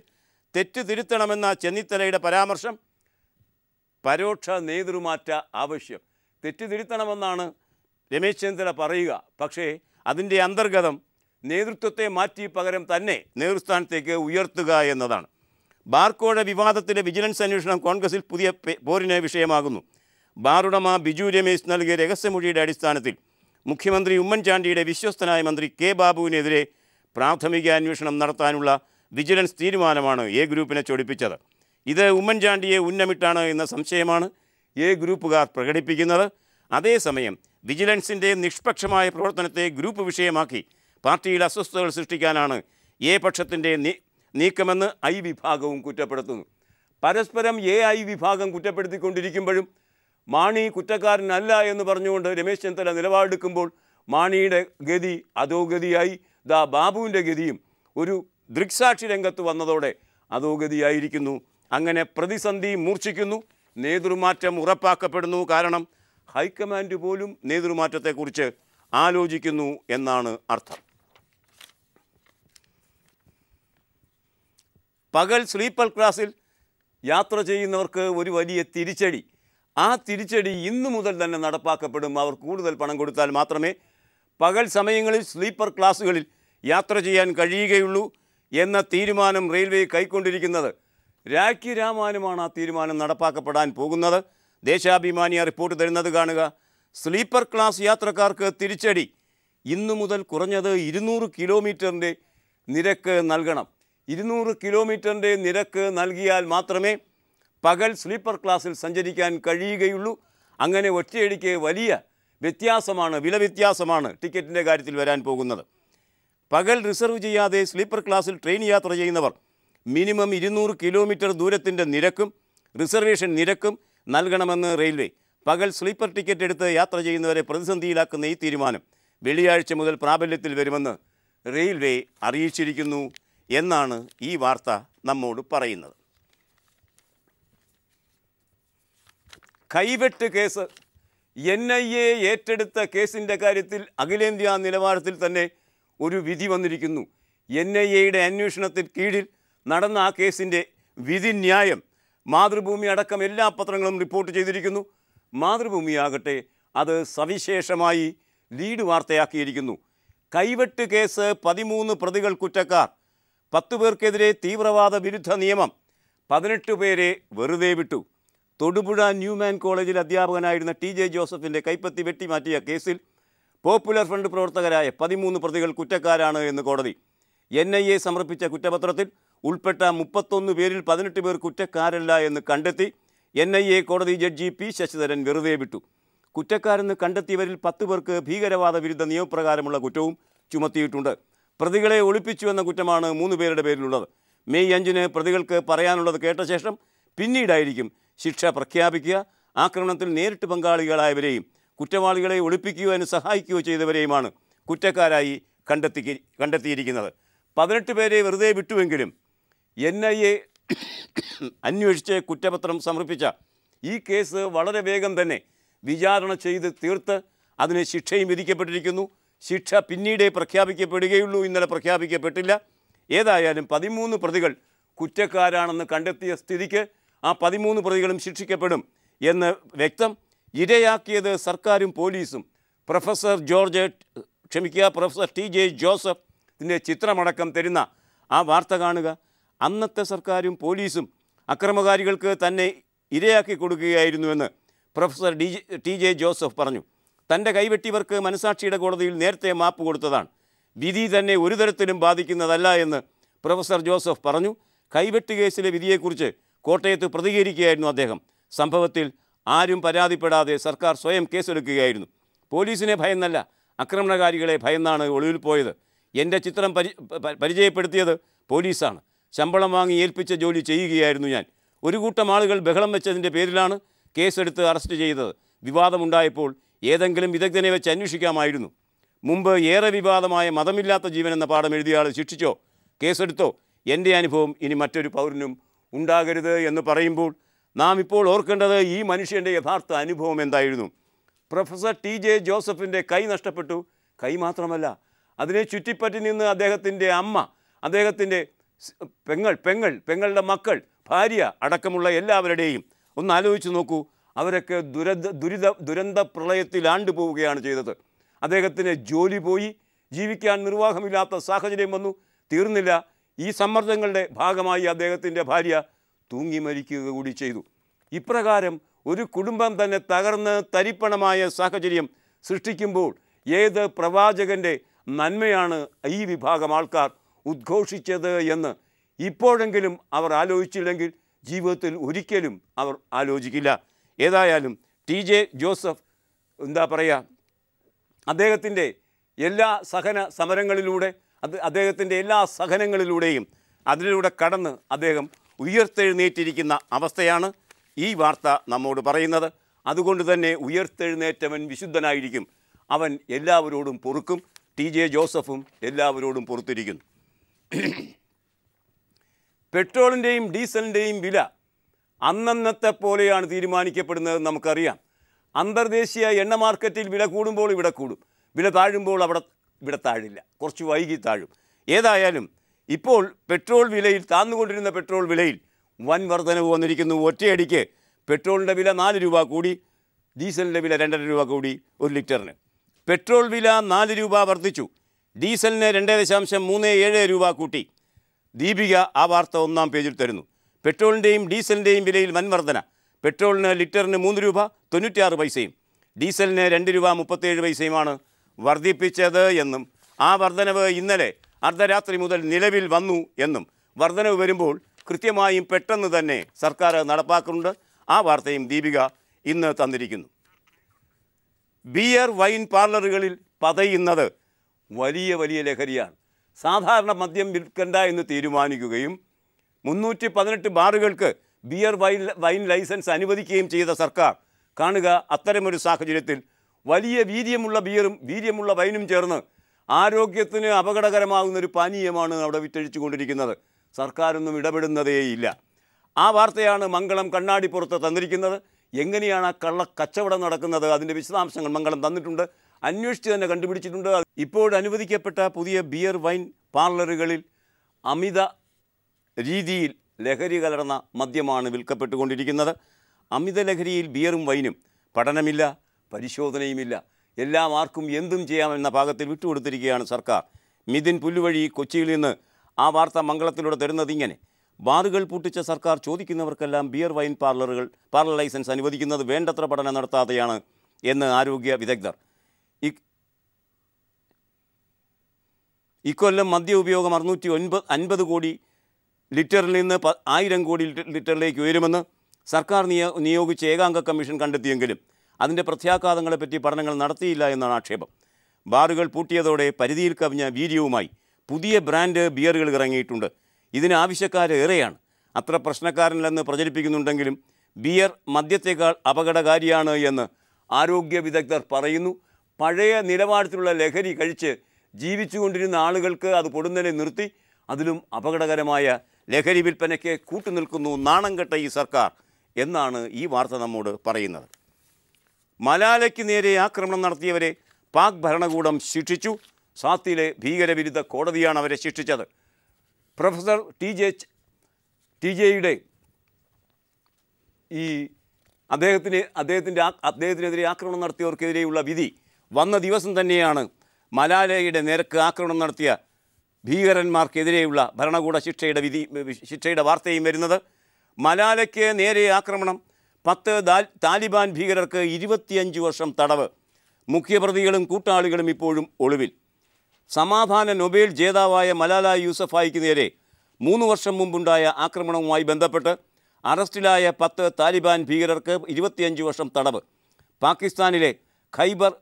തെറ്റ് തിരുത്തണമെന്ന ചെന്നിത്തലയുടെ പരാമർശം, പരോക്ഷ നേതൃമാറ്റ ആവശ്യം. തെറ്റ് തിരുത്തണമെന്നാണ് രമേശ് ചെന്നിത്തല പറയുക. പക്ഷേ അതിൻ്റെ അന്തർഗതം നേതൃത്വത്തെ മാറ്റി പകരം തന്നെ നേതൃസ്ഥാനത്തേക്ക് ഉയർത്തുക എന്നതാണ്. ബാർക്കോഴ വിവാദത്തിലെ വിജിലൻസ് അന്വേഷണം കോൺഗ്രസിൽ പുതിയ പോരിന് വിഷയമാകുന്നു. ബാറുടമ ബിജു രമേശ് നൽകിയ രഹസ്യമൊഴിയുടെ അടിസ്ഥാനത്തിൽ മുഖ്യമന്ത്രി ഉമ്മൻചാണ്ടിയുടെ വിശ്വസ്തനായ മന്ത്രി കെ ബാബുവിനെതിരെ പ്രാഥമിക അന്വേഷണം നടത്താനുള്ള വിജിലൻസ് തീരുമാനമാണ് A ഗ്രൂപ്പിനെ ചൊടിപ്പിച്ചത്. ഇത് ഉമ്മൻചാണ്ടിയെ ഉന്നമിട്ടാണ് എന്ന സംശയമാണ് എ ഗ്രൂപ്പുകാർ പ്രകടിപ്പിക്കുന്നത്. അതേസമയം വിജിലൻസിൻ്റെ നിഷ്പക്ഷമായ പ്രവർത്തനത്തെ ഗ്രൂപ്പ് വിഷയമാക്കി പാർട്ടിയിൽ അസ്വസ്ഥതകൾ സൃഷ്ടിക്കാനാണ് എ പക്ഷത്തിൻ്റെ നീക്കമെന്ന് ഐ വിഭാഗവും കുറ്റപ്പെടുത്തുന്നു. പരസ്പരം ഐ വിഭാഗം കുറ്റപ്പെടുത്തിക്കൊണ്ടിരിക്കുമ്പോഴും മാണി കുറ്റക്കാരനല്ല എന്ന് പറഞ്ഞുകൊണ്ട് രമേശ് ചെന്നിത്തല നിലപാടെടുക്കുമ്പോൾ മാണിയുടെ ഗതി അധോഗതിയായി. ബാബുവിൻ്റെ ഗതിയും ഒരു ദൃക്സാക്ഷി രംഗത്ത് വന്നതോടെ അധോഗതിയായിരിക്കുന്നു. അങ്ങനെ പ്രതിസന്ധി മൂർച്ഛിക്കുന്നു. നേതൃമാറ്റം ഉറപ്പാക്കപ്പെടുന്നു. കാരണം ഹൈക്കമാൻഡ് പോലും നേതൃമാറ്റത്തെക്കുറിച്ച് ആലോചിക്കുന്നു എന്നാണ് അർത്ഥം. പകൽ സ്ലീപ്പർ ക്ലാസ്സിൽ യാത്ര ചെയ്യുന്നവർക്ക് ഒരു വലിയ തിരിച്ചടി. ആ തിരിച്ചടി ഇന്നു മുതൽ തന്നെ നടപ്പാക്കപ്പെടും. അവർ കൂടുതൽ പണം കൊടുത്താൽ മാത്രമേ പകൽ സമയങ്ങളിൽ സ്ലീപ്പർ ക്ലാസ്സുകളിൽ യാത്ര ചെയ്യാൻ കഴിയുകയുള്ളൂ എന്ന തീരുമാനം റെയിൽവേ കൈക്കൊണ്ടിരിക്കുന്നത്. രാഖി രാമാനുമാണ് ആ തീരുമാനം നടപ്പാക്കപ്പെടാൻ പോകുന്നത്. ദേശാഭിമാനിയ റിപ്പോർട്ട് തരുന്നത് കാണുക. സ്ലീപ്പർ ക്ലാസ് യാത്രക്കാർക്ക് തിരിച്ചടി. ഇന്നു മുതൽ കുറഞ്ഞത് 200 കിലോമീറ്ററിൻ്റെ നിരക്ക് നൽകണം. 200 കിലോമീറ്ററിൻ്റെ നിരക്ക് നൽകിയാൽ മാത്രമേ പകൽ സ്ലീപ്പർ ക്ലാസ്സിൽ സഞ്ചരിക്കാൻ കഴിയുകയുള്ളൂ. അങ്ങനെ ഒറ്റയടിക്ക് വലിയ വ്യത്യാസമാണ്, വില വ്യത്യാസമാണ് ടിക്കറ്റിൻ്റെ കാര്യത്തിൽ വരാൻ പോകുന്നത്. പകൽ റിസർവ് ചെയ്യാതെ സ്ലീപ്പർ ക്ലാസ്സിൽ ട്രെയിൻ യാത്ര ചെയ്യുന്നവർ മിനിമം 200 കിലോമീറ്റർ ദൂരത്തിൻ്റെ നിരക്കും റിസർവേഷൻ നിരക്കും നൽകണമെന്ന് റെയിൽവേ. പകൽ സ്ലീപ്പർ ടിക്കറ്റ് എടുത്ത് യാത്ര ചെയ്യുന്നവരെ പ്രതിസന്ധിയിലാക്കുന്ന ഈ തീരുമാനം വെള്ളിയാഴ്ച മുതൽ പ്രാബല്യത്തിൽ വരുമെന്ന് റെയിൽവേ അറിയിച്ചിരിക്കുന്നു എന്നാണ് ഈ വാർത്ത നമ്മോട് പറയുന്നത്. കൈവെട്ട് കേസ് NIA ഏറ്റെടുത്ത കേസിൻ്റെ കാര്യത്തിൽ അഖിലേന്ത്യാ നിലവാരത്തിൽ തന്നെ ഒരു വിധി വന്നിരിക്കുന്നു. NIAയുടെ അന്വേഷണത്തിൽ കീഴിൽ നടന്ന ആ കേസിൻ്റെ വിധിന്യായം മാതൃഭൂമി അടക്കം എല്ലാ പത്രങ്ങളും റിപ്പോർട്ട് ചെയ്തിരിക്കുന്നു. മാതൃഭൂമിയാകട്ടെ അത് സവിശേഷമായി ലീഡ് വാർത്തയാക്കിയിരിക്കുന്നു. കൈവെട്ട് കേസ് 13 പ്രതികൾ കുറ്റക്കാർ, 10 പേർക്കെതിരെ തീവ്രവാദ വിരുദ്ധ നിയമം, 18 പേരെ വെറുതെ വിട്ടു. തൊടുപുഴ ന്യൂമാൻ കോളേജിൽ അധ്യാപകനായിരുന്ന TJ ജോസഫിൻ്റെ കൈപ്പത്തി വെട്ടിമാറ്റിയ കേസിൽ പോപ്പുലർ ഫ്രണ്ട് പ്രവർത്തകരായ 13 പ്രതികൾ കുറ്റക്കാരാണ് എന്ന് കോടതി. NIA സമർപ്പിച്ച കുറ്റപത്രത്തിൽ ഉൾപ്പെട്ട 31 പേരിൽ 18 പേർ കുറ്റക്കാരല്ല എന്ന് കണ്ടെത്തി. NIA കോടതി ജഡ്ജി P ശശിധരൻ വെറുതെ വിട്ടു. കുറ്റക്കാരെന്ന് കണ്ടെത്തിയവരിൽ 10 പേർക്ക് ഭീകരവാദ വിരുദ്ധ നിയമപ്രകാരമുള്ള കുറ്റവും ചുമത്തിയിട്ടുണ്ട്. പ്രതികളെ ഒളിപ്പിച്ചു എന്ന കുറ്റമാണ് 3 പേരുടെ പേരിലുള്ളത്. മെയ് 5-ന് പ്രതികൾക്ക് പറയാനുള്ളത് കേട്ട ശേഷം പിന്നീടായിരിക്കും ശിക്ഷ പ്രഖ്യാപിക്കുക. ആക്രമണത്തിൽ നേരിട്ട് പങ്കാളികളായവരെയും കുറ്റവാളികളെ ഒളിപ്പിക്കുകയോ സഹായിക്കുകയോ ചെയ്തവരെയുമാണ് കുറ്റക്കാരായി കണ്ടെത്തിയിരിക്കുന്നത്. 18 പേരെ വെറുതെ വിട്ടുവെങ്കിലും NIA അന്വേഷിച്ച് കുറ്റപത്രം സമർപ്പിച്ച ഈ കേസ് വളരെ വേഗം തന്നെ വിചാരണ ചെയ്ത് തീർത്ത് അതിന് ശിക്ഷയും വിധിക്കപ്പെട്ടിരിക്കുന്നു. ശിക്ഷ പിന്നീടേ പ്രഖ്യാപിക്കപ്പെടുകയുള്ളൂ. ഇന്നലെ പ്രഖ്യാപിക്കപ്പെട്ടില്ല. ഏതായാലും 13 പ്രതികൾ കുറ്റക്കാരാണെന്ന് കണ്ടെത്തിയ സ്ഥിതിക്ക് ആ 13 പ്രതികളും ശിക്ഷിക്കപ്പെടും എന്ന് വ്യക്തം. ഇരയാക്കിയത് സർക്കാരും പോലീസും. പ്രൊഫസർ TJ ജോസഫിൻ്റെ ചിത്രമടക്കം തരുന്ന ആ വാർത്ത കാണുക. അന്നത്തെ സർക്കാരും പോലീസും അക്രമകാരികൾക്ക് തന്നെ ഇരയാക്കി കൊടുക്കുകയായിരുന്നുവെന്ന് പ്രൊഫസർ TJ ജോസഫ് പറഞ്ഞു. തൻ്റെ കൈവെട്ടിയവർക്ക് മനസാക്ഷിയുടെ കോടതിയിൽ നേരത്തെ മാപ്പ് കൊടുത്തതാണ്. വിധി തന്നെ ഒരു തരത്തിലും ബാധിക്കുന്നതല്ല എന്ന് പ്രൊഫസർ ജോസഫ് പറഞ്ഞു. കൈവെട്ട് കേസിലെ വിധിയെക്കുറിച്ച് കോട്ടയത്ത് പ്രതികരിക്കുകയായിരുന്നു അദ്ദേഹം. സംഭവത്തിൽ ആരും പരാതിപ്പെടാതെ സർക്കാർ സ്വയം കേസെടുക്കുകയായിരുന്നു. പോലീസിനെ ഭയന്നല്ല, ആക്രമണകാരികളെ ഭയന്നാണ് ഒളിവിൽ പോയത്. എൻ്റെ ചിത്രം പരിചയപ്പെടുത്തിയത് പോലീസാണ്. ശമ്പളം വാങ്ങി ഏൽപ്പിച്ച ജോലി ചെയ്യുകയായിരുന്നു ഞാൻ. ഒരു കൂട്ടം ആളുകൾ ബഹളം വെച്ചതിൻ്റെ പേരിലാണ് കേസെടുത്ത് അറസ്റ്റ് ചെയ്തത്. വിവാദമുണ്ടായപ്പോൾ ഏതെങ്കിലും വിദഗ്ധനെ വെച്ച് അന്വേഷിക്കാമായിരുന്നു. മുമ്പ് ഏറെ വിവാദമായ മതമില്ലാത്ത ജീവൻ എന്ന പാഠം എഴുതിയ ആൾ ശിക്ഷിച്ചോ, കേസെടുത്തോ? എൻ്റെ അനുഭവം ഇനി മറ്റൊരു പൗരനും ഉണ്ടാകരുത് എന്ന് പറയുമ്പോൾ നാം ഇപ്പോൾ ഓർക്കേണ്ടത് ഈ മനുഷ്യൻ്റെ യഥാർത്ഥ അനുഭവം എന്തായിരുന്നു. പ്രൊഫസർ TJ ജോസഫിൻ്റെ കൈ നഷ്ടപ്പെട്ടു. കൈ മാത്രമല്ല, അതിനെ ചുറ്റിപ്പറ്റി നിന്ന് അദ്ദേഹത്തിൻ്റെ അമ്മ, അദ്ദേഹത്തിൻ്റെ പെങ്ങളുടെ മക്കൾ, ഭാര്യ അടക്കമുള്ള എല്ലാവരുടെയും ഒന്ന് ആലോചിച്ച് നോക്കൂ. അവരൊക്കെ ദുരന്ത പ്രളയത്തിൽ ആണ്ടുപോവുകയാണ് ചെയ്തത്. അദ്ദേഹത്തിന് ജോലി പോയി, ജീവിക്കാൻ നിർവാഹമില്ലാത്ത സാഹചര്യം വന്നു. തീർന്നില്ല, ഈ സമ്മർദ്ദങ്ങളുടെ ഭാഗമായി അദ്ദേഹത്തിൻ്റെ ഭാര്യ തൂങ്ങി മരിക്കുക കൂടി ചെയ്തു. ഇപ്രകാരം ഒരു കുടുംബം തന്നെ തകർന്ന് തരിപ്പണമായ സാഹചര്യം സൃഷ്ടിക്കുമ്പോൾ ഏത് പ്രവാചകൻ്റെ നന്മയാണ് ഈ വിഭാഗം ആൾക്കാർ ഉദ്ഘോഷിച്ചത് എന്ന് ഇപ്പോഴെങ്കിലും അവർ ആലോചിച്ചില്ലെങ്കിൽ ജീവിതത്തിൽ ഒരിക്കലും അവർ ആലോചിക്കില്ല. ഏതായാലും TJ ജോസഫ് എന്താ പറയുക, അദ്ദേഹത്തിൻ്റെ എല്ലാ അദ്ദേഹത്തിൻ്റെ എല്ലാ സഹനങ്ങളിലൂടെയും അതിലൂടെ കടന്ന് അദ്ദേഹം ഉയർത്തെഴുന്നേറ്റിരിക്കുന്ന അവസ്ഥയാണ് ഈ വാർത്ത നമ്മോട് പറയുന്നത്. അതുകൊണ്ട് തന്നെ ഉയർത്തെഴുന്നേറ്റവൻ വിശുദ്ധനായിരിക്കും, അവൻ എല്ലാവരോടും പൊറുക്കും. TJ ജോസഫും എല്ലാവരോടും പൊറുത്തിരിക്കുന്നു. പെട്രോളിൻ്റെയും ഡീസലിൻ്റെയും വില അന്നന്നത്തെ പോലെയാണ് തീരുമാനിക്കപ്പെടുന്നതെന്ന് നമുക്കറിയാം. അന്തർദേശീയ എണ്ണ മാർക്കറ്റിൽ വില കൂടുമ്പോൾ ഇവിടെ കൂടും, വില താഴുമ്പോൾ ഇവിടെ താഴില്ല, കുറച്ച് വൈകി താഴും. ഏതായാലും ഇപ്പോൾ പെട്രോൾ വിലയിൽ, താന്നുകൊണ്ടിരുന്ന പെട്രോൾ വിലയിൽ വൻ വർധനവ് വന്നിരിക്കുന്നു. ഒറ്റയടിക്ക് പെട്രോളിൻ്റെ വില 4 രൂപ കൂടി, ഡീസലിൻ്റെ വില 2.5 രൂപ കൂടി 1 ലിറ്ററിന്. പെട്രോൾ വില 4 രൂപ വർദ്ധിച്ചു, ഡീസലിന് 2.37 രൂപ കൂട്ടി. ദീപിക ആ വാർത്ത 1-ാം പേജിൽ തരുന്നു. പെട്രോളിൻ്റെയും ഡീസലിൻ്റെയും വിലയിൽ വൻ വർധന. പെട്രോളിന് ലിറ്ററിന് 3 രൂപ 96 പൈസയും ഡീസലിന് 2 രൂപ 37 പൈസയുമാണ് വർദ്ധിപ്പിച്ചത് എന്നും ആ വർധനവ് ഇന്നലെ അർദ്ധരാത്രി മുതൽ നിലവിൽ വന്നു എന്നും വർധനവ് വരുമ്പോൾ കൃത്യമായും പെട്ടെന്ന് തന്നെ സർക്കാർ നടപ്പാക്കുന്നുണ്ട്. ആ വാർത്തയും ദീപിക ഇന്ന് തന്നിരിക്കുന്നു. ബിയർ വൈൻ പാർലറുകളിൽ പതയുന്നത് വലിയ ലഹരിയാണ്. സാധാരണ മദ്യം വിൽക്കണ്ട എന്ന് തീരുമാനിക്കുകയും 318 ബാറുകൾക്ക് ബിയർ വൈൻ ലൈസൻസ് അനുവദിക്കുകയും ചെയ്ത സർക്കാർ കാണുക, അത്തരമൊരു സാഹചര്യത്തിൽ വലിയ വീര്യമുള്ള ബിയറും വീര്യമുള്ള വൈനും ചേർന്ന് ആരോഗ്യത്തിന് അപകടകരമാകുന്നൊരു പാനീയമാണ് അവിടെ വിറ്റഴിച്ചു കൊണ്ടിരിക്കുന്നത്. സർക്കാരൊന്നും ഇടപെടുന്നതേയില്ല. ആ വാർത്തയാണ് മംഗളം കണ്ണാടിപ്പുറത്ത് തന്നിരിക്കുന്നത്. എങ്ങനെയാണ് ആ കച്ചവടം നടക്കുന്നത്, അതിൻ്റെ വിശദാംശങ്ങൾ മംഗളം തന്നിട്ടുണ്ട്, അന്വേഷിച്ച് തന്നെ കണ്ടുപിടിച്ചിട്ടുണ്ട്. ഇപ്പോൾ അനുവദിക്കപ്പെട്ട പുതിയ ബിയർ വൈൻ പാർലറുകളിൽ അമിത രീതിയിൽ ലഹരി കലർന്ന മദ്യമാണ് വിൽക്കപ്പെട്ടുകൊണ്ടിരിക്കുന്നത്. അമിത ലഹരിയിൽ ബിയറും വൈനും പഠനമില്ല, പരിശോധനയുമില്ല, എല്ലാം ആർക്കും എന്തും ചെയ്യാമെന്ന ഭാഗത്തിൽ വിട്ടുകൊടുത്തിരിക്കുകയാണ് സർക്കാർ. മിഥുൻ പുല്ലുവഴി കൊച്ചിയിൽ നിന്ന് ആ വാർത്ത മംഗളത്തിലൂടെ തരുന്നത് ഇങ്ങനെ: ബാറുകൾ പൂട്ടിച്ച സർക്കാർ ചോദിക്കുന്നവർക്കെല്ലാം ബിയർ വൈൻ പാർലർ ലൈസൻസ് അനുവദിക്കുന്നത് വേണ്ടത്ര പഠനം നടത്താതെയാണ് എന്ന് ആരോഗ്യ വിദഗ്ധർ. ഇക്കൊല്ലം മദ്യ ഉപയോഗം 650 കോടി ലിറ്ററിൽ നിന്ന് 1000 കോടി ലിറ്ററിലേക്ക് ഉയരുമെന്ന് സർക്കാർ നിയോഗിച്ച ഏകാംഗ കമ്മീഷൻ കണ്ടെത്തിയെങ്കിലും അതിൻ്റെ പ്രത്യാഘാതങ്ങളെപ്പറ്റി പഠനങ്ങൾ നടത്തിയില്ല എന്നാണ് ആക്ഷേപം. ബാറുകൾ പൂട്ടിയതോടെ പരിധിയിൽ കവിഞ്ഞ വീര്യവുമായി പുതിയ ബ്രാൻഡ് ബിയറുകൾ ഇറങ്ങിയിട്ടുണ്ട്. ഇതിന് ആവശ്യക്കാരേറെയാണ്. അത്ര പ്രശ്നക്കാരനല്ലെന്ന് പ്രചരിപ്പിക്കുന്നുണ്ടെങ്കിലും ബിയർ മദ്യത്തേക്കാൾ അപകടകാരിയാണ് എന്ന് ആരോഗ്യ വിദഗ്ധർ പറയുന്നു. പഴയ നിലവാരത്തിലുള്ള ലഹരി കഴിച്ച് ജീവിച്ചുകൊണ്ടിരുന്ന ആളുകൾക്ക് അത് പൊടുന്നനെ നിർത്തി അതിലും അപകടകരമായ ലഹരി വിൽപ്പനയ്ക്ക് കൂട്ടുനിൽക്കുന്നു നാണം കെട്ട ഈ സർക്കാർ എന്നാണ് ഈ വാർത്ത നമ്മോട് പറയുന്നത്. മലാലയ്ക്ക് നേരെ ആക്രമണം നടത്തിയവരെ പാക് ഭരണകൂടം ശിക്ഷിച്ചു. സാത്തിലെ ഭീകരവിരുദ്ധ കോടതിയാണ് അവരെ ശിക്ഷിച്ചത്. പ്രൊഫസർ TJയുടെ ഈ അദ്ദേഹത്തിനെതിരെ ആക്രമണം നടത്തിയവർക്കെതിരെയുള്ള വിധി വന്ന ദിവസം തന്നെയാണ് മലാലയുടെ നേർക്ക് ആക്രമണം നടത്തിയ ഭീകരന്മാർക്കെതിരെയുള്ള ഭരണകൂട ശിക്ഷയുടെ വാർത്തയും വരുന്നത്. മലാലയ്ക്ക് നേരെ ആക്രമണം, 10 താലിബാൻ ഭീകരർക്ക് 25 വർഷം തടവ്. മുഖ്യപ്രതികളും കൂട്ടാളികളും ഇപ്പോഴും ഒളിവിൽ. സമാധാന നൊബേൽ ജേതാവായ മലാല യൂസഫായിക്ക് നേരെ 3 വർഷം മുമ്പുണ്ടായ ആക്രമണവുമായി ബന്ധപ്പെട്ട് അറസ്റ്റിലായ 10 താലിബാൻ ഭീകരർക്ക് 25 വർഷം തടവ്. പാകിസ്ഥാനിലെ ഖൈബർ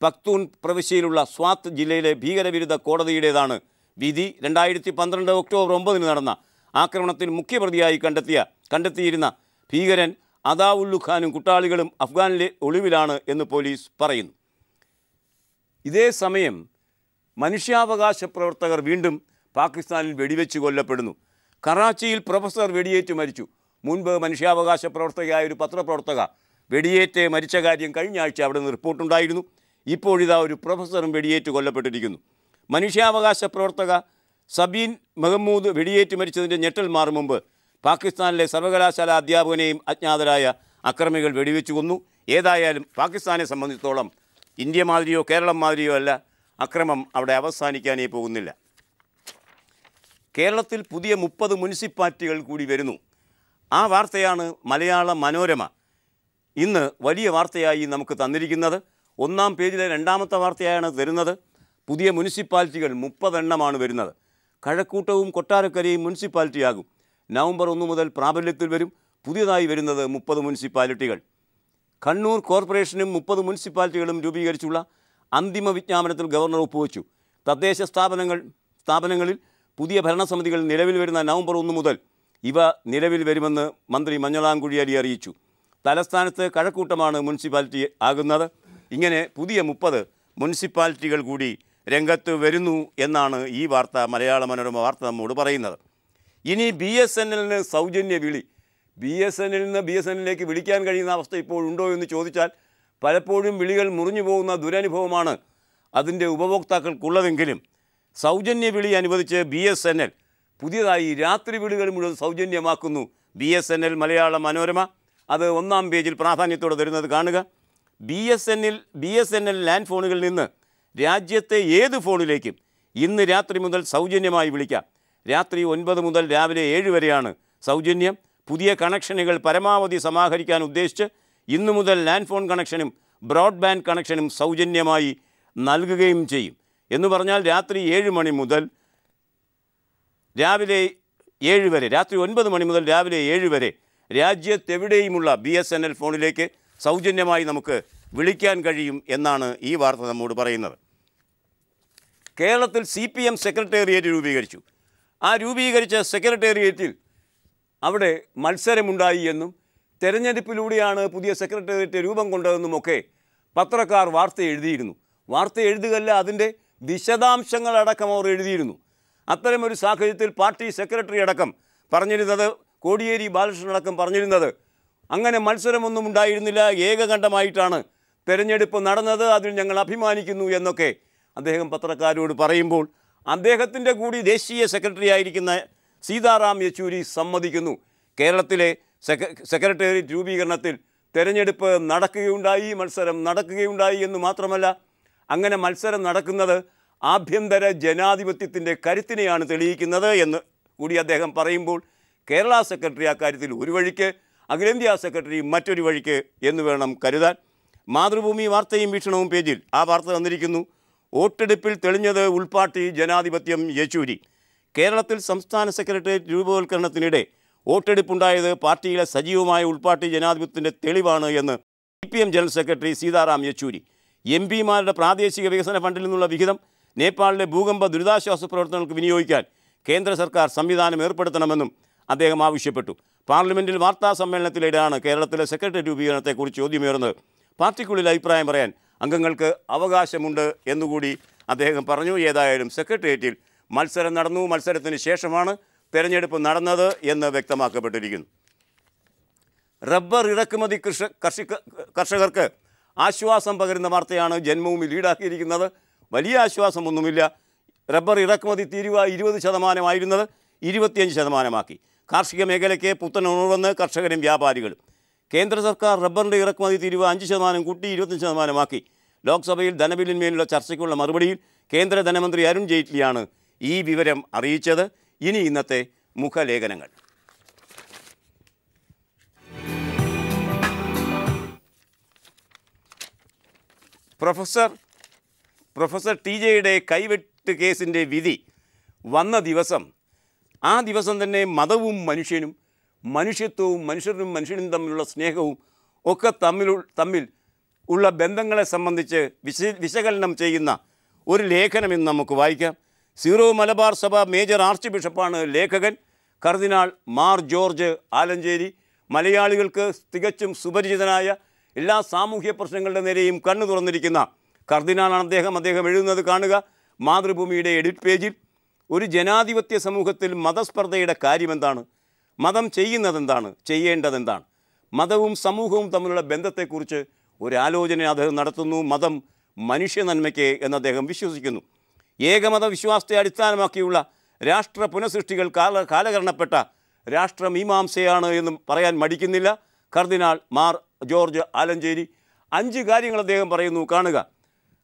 പക്തൂൺ പ്രവിശ്യയിലുള്ള സ്വാത്ത് ജില്ലയിലെ ഭീകരവിരുദ്ധ കോടതിയുടേതാണ് വിധി. 2012 ഒക്ടോബർ 9 നടന്ന ആക്രമണത്തിൽ മുഖ്യപ്രതിയായി കണ്ടെത്തിയിരുന്ന ഭീകരൻ അദാവുല്ലു ഖാനും കുട്ടാളികളും അഫ്ഗാനിലെ ഒളിവിലാണ് എന്ന് പോലീസ് പറയുന്നു. ഇതേ സമയം മനുഷ്യാവകാശ പ്രവർത്തകർ വീണ്ടും പാകിസ്ഥാനിൽ വെടിവെച്ച് കൊല്ലപ്പെടുന്നു. കറാച്ചിയിൽ പ്രൊഫസർ വെടിയേറ്റ് മരിച്ചു. മുൻപ് മനുഷ്യാവകാശ പ്രവർത്തകയായ ഒരു പത്രപ്രവർത്തക വെടിയേറ്റ് മരിച്ച കാര്യം കഴിഞ്ഞ ആഴ്ച അവിടെ നിന്ന് റിപ്പോർട്ടുണ്ടായിരുന്നു. ഇപ്പോഴിതാ ഒരു പ്രൊഫസറും വെടിയേറ്റ് കൊല്ലപ്പെട്ടിരിക്കുന്നു. മനുഷ്യാവകാശ പ്രവർത്തക സബീൻ മെഹമ്മൂദ് വെടിയേറ്റ് മരിച്ചതിൻ്റെ ഞെട്ടൽ മാറും മുമ്പ് പാകിസ്ഥാനിലെ സർവകലാശാല അധ്യാപകനെയും അജ്ഞാതരായ അക്രമികൾ വെടിവെച്ചു കൊന്നു. ഏതായാലും പാകിസ്ഥാനെ സംബന്ധിച്ചിടത്തോളം ഇന്ത്യ മാതിരിയോ കേരളം മാതിരിയോ അല്ല, അക്രമം അവിടെ അവസാനിക്കാനേ പോകുന്നില്ല. കേരളത്തിൽ പുതിയ 30 മുനിസിപ്പാലിറ്റികൾ കൂടി വരുന്നു. ആ വാർത്തയാണ് മലയാള മനോരമ ഇന്ന് വലിയ വാർത്തയായി നമുക്ക് തന്നിരിക്കുന്നത്. 1-ാം പേജിലെ 2ാമത്തെ വാർത്തയാണ് തരുന്നത്. പുതിയ മുനിസിപ്പാലിറ്റികൾ 30 എണ്ണമാണ് വരുന്നത്. കഴക്കൂട്ടവും കൊട്ടാരക്കരയും മുനിസിപ്പാലിറ്റിയാകും. നവംബർ 1 മുതൽ പ്രാബല്യത്തിൽ വരും. പുതിയതായി വരുന്നത് 30 മുനിസിപ്പാലിറ്റികൾ. കണ്ണൂർ കോർപ്പറേഷനും 30 മുനിസിപ്പാലിറ്റികളും രൂപീകരിച്ചുള്ള അന്തിമ വിജ്ഞാപനത്തിൽ ഗവർണർ ഒപ്പുവെച്ചു. തദ്ദേശ സ്ഥാപനങ്ങളിൽ പുതിയ ഭരണസമിതികൾ നിലവിൽ വരുന്ന നവംബർ 1 മുതൽ ഇവ നിലവിൽ വരുമെന്ന് മന്ത്രി മഞ്ഞളാംകുഴി അറിയിച്ചു. തലസ്ഥാനത്ത് കഴക്കൂട്ടമാണ് മുനിസിപ്പാലിറ്റി ആകുന്നത്. ഇങ്ങനെ പുതിയ 30 മുനിസിപ്പാലിറ്റികൾ കൂടി രംഗത്ത് വരുന്നു എന്നാണ് ഈ വാർത്ത മലയാള മനോരമ വാർത്ത നമ്മോട് പറയുന്നത്. ഇനി BSNL സൗജന്യ വിളി. BSNL BSNLിലേക്ക് വിളിക്കാൻ കഴിയുന്ന അവസ്ഥ ഇപ്പോഴുണ്ടോ എന്ന് ചോദിച്ചാൽ പലപ്പോഴും വിളികൾ മുറിഞ്ഞു പോകുന്ന ദുരനുഭവമാണ് അതിൻ്റെ ഉപഭോക്താക്കൾക്കുള്ളതെങ്കിലും സൗജന്യ വിളി അനുവദിച്ച് BSNL പുതിയതായി രാത്രി വിളികൾ മുഴുവൻ സൗജന്യമാക്കുന്നു. BSNL മലയാള മനോരമ അത് 1-ാം പേജിൽ പ്രാധാന്യത്തോടെ തരുന്നത് കാണുക. BSNL ലാൻഡ് ഫോണുകളിൽ നിന്ന് രാജ്യത്തെ ഏത് ഫോണിലേക്കും ഇന്ന് രാത്രി മുതൽ സൗജന്യമായി വിളിക്കാം. രാത്രി 9 മുതൽ രാവിലെ 7 വരെയാണ് സൗജന്യം. പുതിയ കണക്ഷനുകൾ പരമാവധി സമാഹരിക്കാൻ ഉദ്ദേശിച്ച് ഇന്നു മുതൽ ലാൻഡ് ഫോൺ കണക്ഷനും ബ്രോഡ്ബാൻഡ് കണക്ഷനും സൗജന്യമായി നൽകുകയും ചെയ്യും. എന്ന് പറഞ്ഞാൽ രാത്രി 7 മണി മുതൽ രാവിലെ 7 വരെ, രാത്രി 9 മണി മുതൽ രാവിലെ 7 വരെ രാജ്യത്തെവിടെയുമുള്ള BSNL ഫോണിലേക്ക് സൗജന്യമായി നമുക്ക് വിളിക്കാൻ കഴിയും എന്നാണ് ഈ വാർത്ത നമ്മോട് പറയുന്നത്. കേരളത്തിൽ CPM സെക്രട്ടേറിയറ്റ് രൂപീകരിച്ചു. ആ രൂപീകരിച്ച സെക്രട്ടേറിയറ്റിൽ അവിടെ മത്സരമുണ്ടായി എന്നും തെരഞ്ഞെടുപ്പിലൂടെയാണ് പുതിയ സെക്രട്ടേറിയറ്റ് രൂപം കൊണ്ടതെന്നുമൊക്കെ പത്രക്കാർ വാർത്ത എഴുതിയിരുന്നു. വാർത്ത എഴുതുകയല്ല, അതിൻ്റെ വിശദാംശങ്ങളടക്കം അവർ എഴുതിയിരുന്നു. അത്തരമൊരു സാഹചര്യത്തിൽ പാർട്ടി സെക്രട്ടറി അടക്കം പറഞ്ഞിരുന്നത്, കോടിയേരി ബാലകൃഷ്ണനടക്കം പറഞ്ഞിരുന്നത്, അങ്ങനെ മത്സരമൊന്നും ഉണ്ടായിരുന്നില്ല, ഏകകണ്ഠമായിട്ടാണ് തെരഞ്ഞെടുപ്പ് നടന്നത്, അതിൽ ഞങ്ങൾ അഭിമാനിക്കുന്നു എന്നൊക്കെ അദ്ദേഹം പത്രക്കാരോട് പറയുമ്പോൾ അദ്ദേഹത്തിൻ്റെ കൂടി ദേശീയ സെക്രട്ടറി ആയിരിക്കുന്ന സീതാറാം യെച്ചൂരി സമ്മതിക്കുന്നു. കേരളത്തിലെ സെക്രട്ടേറിയറ്റ് രൂപീകരണത്തിൽ തെരഞ്ഞെടുപ്പ് നടക്കുകയുണ്ടായി, മത്സരം നടക്കുകയുണ്ടായി എന്ന് മാത്രമല്ല, അങ്ങനെ മത്സരം നടക്കുന്നത് ആഭ്യന്തര ജനാധിപത്യത്തിൻ്റെ കരുത്തിനെയാണ് തെളിയിക്കുന്നത് എന്ന് കൂടി അദ്ദേഹം പറയുമ്പോൾ കേരള സെക്രട്ടറി അക്കാര്യത്തിൽ ഒരു വഴിക്ക്, അഖിലേന്ത്യാ സെക്രട്ടറി മറ്റൊരു വഴിക്ക് എന്ന് വേണം കരുതാൻ. മാതൃഭൂമി വാർത്തയും വീക്ഷണവും പേജിൽ ആ വാർത്ത തന്നിരിക്കുന്നു. വോട്ടെടുപ്പിൽ തെളിഞ്ഞത് ഉൾപാർട്ടി ജനാധിപത്യം യെച്ചൂരി. കേരളത്തിൽ സംസ്ഥാന സെക്രട്ടേറിയറ്റ് രൂപവൽക്കരണത്തിനിടെ വോട്ടെടുപ്പുണ്ടായത് പാർട്ടിയിലെ സജീവമായ ഉൾപാർട്ടി ജനാധിപത്യത്തിൻ്റെ തെളിവാണ് എന്ന് CPM general secretary Sitaram Yechury. MPമാരുടെ പ്രാദേശിക വികസന ഫണ്ടിൽ നിന്നുള്ള വിഹിതം നേപ്പാളിലെ ഭൂകമ്പ ദുരിതാശ്വാസ പ്രവർത്തനങ്ങൾക്ക് വിനിയോഗിക്കാൻ കേന്ദ്ര സർക്കാർ സംവിധാനം ഏർപ്പെടുത്തണമെന്നും അദ്ദേഹം ആവശ്യപ്പെട്ടു. പാർലമെൻറ്റിൽ വാർത്താ സമ്മേളനത്തിനിടെയാണ് കേരളത്തിലെ സെക്രട്ടറി രൂപീകരണത്തെക്കുറിച്ച് ചോദ്യമേറുന്നത്. പാർട്ടിക്കുള്ളിൽ അഭിപ്രായം പറയാൻ അംഗങ്ങൾക്ക് അവകാശമുണ്ട് എന്നുകൂടി അദ്ദേഹം പറഞ്ഞു. ഏതായാലും സെക്രട്ടേറിയറ്റിൽ മത്സരം നടന്നു. മത്സരത്തിന് ശേഷമാണ് തെരഞ്ഞെടുപ്പ് നടന്നത് എന്ന് വ്യക്തമാക്കപ്പെട്ടിരിക്കുന്നു. റബ്ബർ ഇറക്കുമതി കർഷകർക്ക് ആശ്വാസം പകരുന്ന വാർത്തയാണ് ജന്മഭൂമി ലീഡാക്കിയിരിക്കുന്നത്. വലിയ ആശ്വാസമൊന്നുമില്ല. റബ്ബർ ഇറക്കുമതി തീരുവ 20% ആയിരുന്നത് 25%ആക്കി. കാർഷിക മേഖലയ്ക്ക് പുത്തൻ ഉണർവെന്ന് കർഷകരും വ്യാപാരികളും. കേന്ദ്ര സർക്കാർ റബ്ബറിൻ്റെ ഇറക്കുമതി തീരുവ 5% കൂട്ടി 25%ആക്കി. ലോക്സഭയിൽ ധനബില്ലിന്മേലുള്ള ചർച്ചയ്ക്കുള്ള മറുപടിയിൽ കേന്ദ്ര ധനമന്ത്രി അരുൺ ജെയ്റ്റ്ലിയാണ് ഈ വിവരം അറിയിച്ചത്. ഇനി ഇന്നത്തെ മുഖലേഖനങ്ങൾ. പ്രൊഫസർ TJയുടെ കൈവെട്ട് കേസിൻ്റെ വിധി വന്ന ദിവസം, ആ ദിവസം തന്നെ മതവും മനുഷ്യനും, മനുഷ്യത്വവും മനുഷ്യനും തമ്മിലുള്ള സ്നേഹവും ഒക്കെ തമ്മിൽ ഉള്ള ബന്ധങ്ങളെ സംബന്ധിച്ച് വിശകലനം ചെയ്യുന്ന ഒരു ലേഖനം ഇന്ന് നമുക്ക് വായിക്കാം. സീറോ മലബാർ സഭ മേജർ ആർച്ച് ബിഷപ്പാണ് ലേഖകൻ. കർദിനാൾ മാർ ജോർജ് ആലഞ്ചേരി. മലയാളികൾക്ക് തികച്ചും സുപരിചിതനായ എല്ലാ സാമൂഹ്യ പ്രശ്നങ്ങളുടെ നേരെയും കണ്ണു തുറന്നിരിക്കുന്ന കർദിനാളാണ് അദ്ദേഹം എഴുതുന്നത് കാണുക മാതൃഭൂമിയുടെ എഡിറ്റ് പേജിൽ. ഒരു ജനാധിപത്യ സമൂഹത്തിൽ മതസ്പർദ്ധയുടെ കാര്യമെന്താണ്? മതം ചെയ്യുന്നതെന്താണ്? ചെയ്യേണ്ടതെന്താണ്? മതവും സമൂഹവും തമ്മിലുള്ള ബന്ധത്തെക്കുറിച്ച് ഒരാലോചന അദ്ദേഹം നടത്തുന്നു. മതം മനുഷ്യ നന്മയ്ക്ക് എന്ന് അദ്ദേഹം വിശ്വസിക്കുന്നു. ഏകമത വിശ്വാസത്തെ അടിസ്ഥാനമാക്കിയുള്ള രാഷ്ട്ര പുനഃസൃഷ്ടികൾ കാലഹരണപ്പെട്ട രാഷ്ട്രമീമാംസയാണ് എന്നും പറയാൻ മടിക്കുന്നില്ല കർദിനാൾ മാർ ജോർജ് ആലഞ്ചേരി. 5 കാര്യങ്ങൾ അദ്ദേഹം പറയുന്നു കാണുക.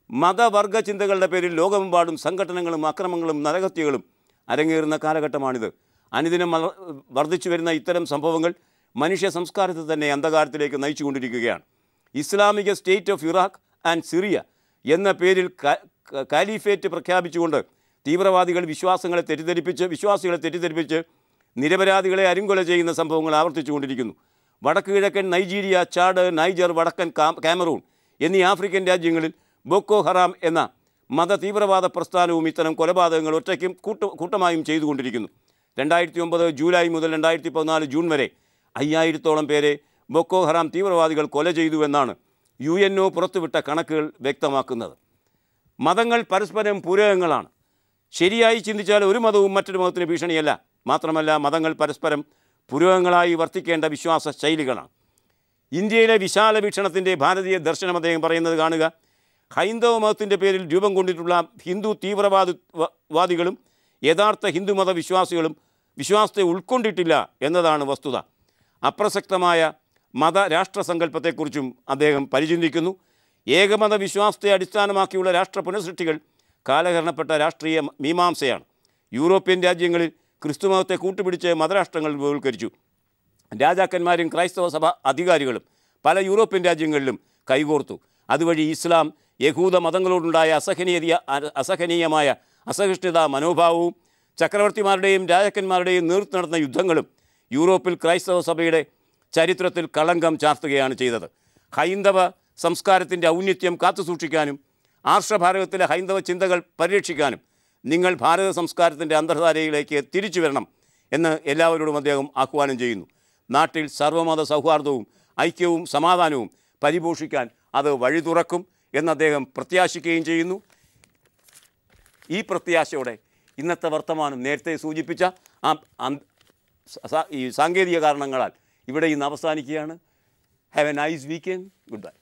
മതവർഗ ചിന്തകളുടെ പേരിൽ ലോകമെമ്പാടും സംഘടനകളും അക്രമങ്ങളും നരഹത്യകളും അരങ്ങേറുന്ന കാലഘട്ടമാണിത്. അനുദിനം വർദ്ധിച്ചു വരുന്ന ഇത്തരം സംഭവങ്ങൾ മനുഷ്യ സംസ്കാരത്തെ തന്നെ അന്ധകാരത്തിലേക്ക് നയിച്ചുകൊണ്ടിരിക്കുകയാണ്. ഇസ്ലാമിക state of Iraq and Syria എന്ന പേരിൽ കാലിഫേറ്റ് പ്രഖ്യാപിച്ചുകൊണ്ട് തീവ്രവാദികൾ വിശ്വാസികളെ തെറ്റിദ്ധരിപ്പിച്ച് നിരപരാധികളെ അരുങ്കൊല ചെയ്യുന്ന സംഭവങ്ങൾ ആവർത്തിച്ചുകൊണ്ടിരിക്കുന്നു. വടക്ക് കിഴക്കൻ നൈജീരിയ, ചാഡ്, നൈജർ, വടക്കൻ കാമറൂൺ എന്നീ ആഫ്രിക്കൻ രാജ്യങ്ങളിൽ ബോക്കോ ഹറാം എന്ന മത തീവ്രവാദ പ്രസ്ഥാനവും ഇത്തരം കൊലപാതകങ്ങൾ ഒറ്റയ്ക്കും കൂട്ടമായും ചെയ്തുകൊണ്ടിരിക്കുന്നു. 2009 ജൂലൈ മുതൽ 2014 ജൂൺ വരെ 5000-ഓളം പേരെ ബോക്കോ ഹറാം തീവ്രവാദികൾ കൊല ചെയ്തുവെന്നാണ് UNO പുറത്തുവിട്ട കണക്കുകൾ വ്യക്തമാക്കുന്നത്. മതങ്ങൾ പരസ്പരം പൂരകങ്ങളാണ്. ശരിയായി ചിന്തിച്ചാൽ ഒരു മതവും മറ്റൊരു മതത്തിന് ഭീഷണിയല്ല. മാത്രമല്ല, മതങ്ങൾ പരസ്പരം പൂരകങ്ങളായി വർത്തിക്കേണ്ട വിശ്വാസ ശൈലികളാണ്. ഇന്ത്യയിലെ വിശാല വീക്ഷണത്തിൻ്റെ ഭാരതീയ ദർശനം അദ്ദേഹം പറയുന്നത് കാണുക. ഹൈന്ദവ മതത്തിൻ്റെ പേരിൽ രൂപം കൊണ്ടിട്ടുള്ള ഹിന്ദു തീവ്രവാദികളും യഥാർത്ഥ ഹിന്ദുമത വിശ്വാസികളും വിശ്വാസത്തെ ഉൾക്കൊണ്ടിട്ടില്ല എന്നതാണ് വസ്തുത. അപ്രസക്തമായ മതരാഷ്ട്രസങ്കല്പത്തെക്കുറിച്ചും അദ്ദേഹം പരിചിന്തിക്കുന്നു. ഏകമത വിശ്വാസത്തെ അടിസ്ഥാനമാക്കിയുള്ള രാഷ്ട്ര പുനഃസൃഷ്ടികൾ കാലഹരണപ്പെട്ട രാഷ്ട്രീയ മീമാംസയാണ്. യൂറോപ്യൻ രാജ്യങ്ങളിൽ ക്രിസ്തുമതത്തെ കൂട്ടുപിടിച്ച് മതരാഷ്ട്രങ്ങൾ രൂപവൽക്കരിച്ചു. രാജാക്കന്മാരും ക്രൈസ്തവ സഭ അധികാരികളും പല യൂറോപ്യൻ രാജ്യങ്ങളിലും കൈകോർത്തു. അതുവഴി ഇസ്ലാം, യഹൂദ മതങ്ങളോടുണ്ടായ അസഹനീയമായ അസഹിഷ്ണുത മനോഭാവവും ചക്രവർത്തിമാരുടെയും രാജാക്കന്മാരുടെയും നേതൃത്വം നടന്ന യുദ്ധങ്ങളും യൂറോപ്പിൽ ക്രൈസ്തവ സഭയുടെ ചരിത്രത്തിൽ കളങ്കം ചാർത്തുകയാണ് ചെയ്തത്. ഹൈന്ദവ സംസ്കാരത്തിൻ്റെ ഔന്നത്യം കാത്തുസൂക്ഷിക്കാനും ആർഷഭാരതത്തിലെ ഹൈന്ദവ ചിന്തകൾ പരിരക്ഷിക്കാനും നിങ്ങൾ ഭാരത സംസ്കാരത്തിൻ്റെ അന്തർധാരയിലേക്ക് തിരിച്ചു വരണം എന്ന് എല്ലാവരോടും അദ്ദേഹം ആഹ്വാനം ചെയ്യുന്നു. നാട്ടിൽ സർവ്വമത സൗഹാർദ്ദവും ഐക്യവും സമാധാനവും പരിപോഷിക്കാൻ അത് വഴി തുറക്കും എന്ന് അദ്ദേഹം പ്രത്യാശിക്കുകയും ചെയ്യുന്നു. ഈ പ്രത്യാശയോടെ ഇന്നത്തെ വർത്തമാനം നേരത്തെ സൂചിപ്പിച്ച ഈ സാങ്കേതിക കാരണങ്ങളാൽ ഇവിടെ ഇന്ന് അവസാനിക്കുകയാണ്. Have A nice weekend. Good bye.